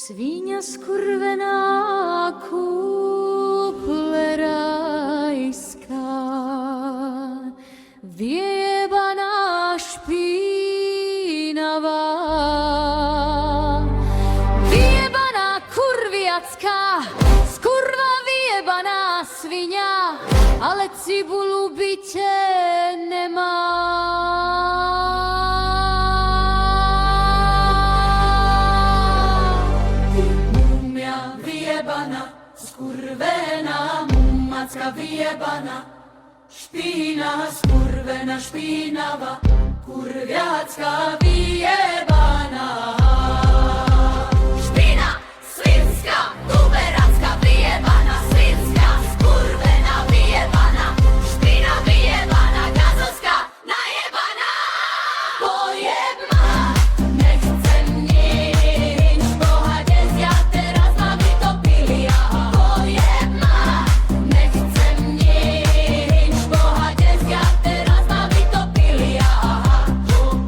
Svíňa skurvená kuplerajská, vyjebaná špínavá, vyjebaná kurviacká, skurva vyjebaná sviňa, ale cibulu byte nemá. Skurvená, macka vyjebana, špína, skurvená, špínava, kurviacka vyjebana. Špína, svinská, tuberacka vyjebana, svinská, skurvená vyjebana, špína vyjebana, gazovská najebana. Pojeb ma, nechcem nič, Boha dezia, teraz ma vytopili, aha. Pojeb ma, nechcem nič, Boha dezia, teraz ma vytopili, aha.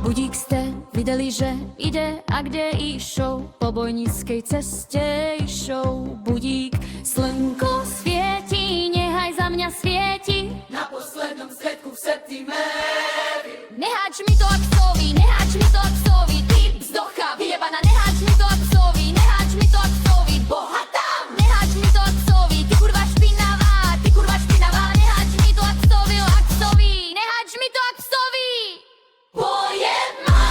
Budík ste videli, že ide a kde išou, po bojníckej ceste išou. Budík, slnko svieti, nehaj za mňa svieti. Na poslednom svetku v septiméri. Neháč mi to ak psovi, neháč mi to ak psovi, ty Vzdocha, vyjebana, neháč mi to ak psovi, neháč mi to ak psovi, Boha tam. neháč mi to ak psovi, ty kurva špinavá, neháč mi to ak psovi, neháč mi to ak psovi. Pojeb ma,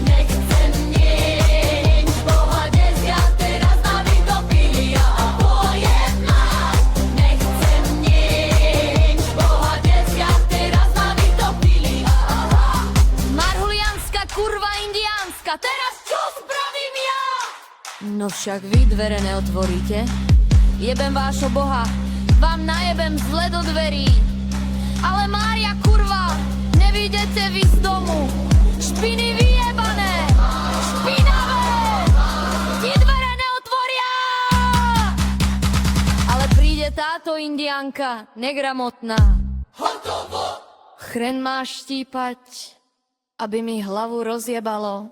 nechcem nič, Boha dezia, teraz ma vytopili, aha. Pojeb ma, nechcem nič, Boha dezia, teraz ma vytopili, aha. Marhulianská kurva indiánska, Teraz čo spravím ja? no však vy dvere neotvoríte. Jebem vášho boha, vám najebem zle do dverí. Ale Mária kurva, nevídete vy z domu. Špiny vyjebané, špinavé, ti dvere neotvoria. Ale príde táto indiánka, negramotná. Hotovo. Chren má štípať, aby mi hlavu rozjebalo.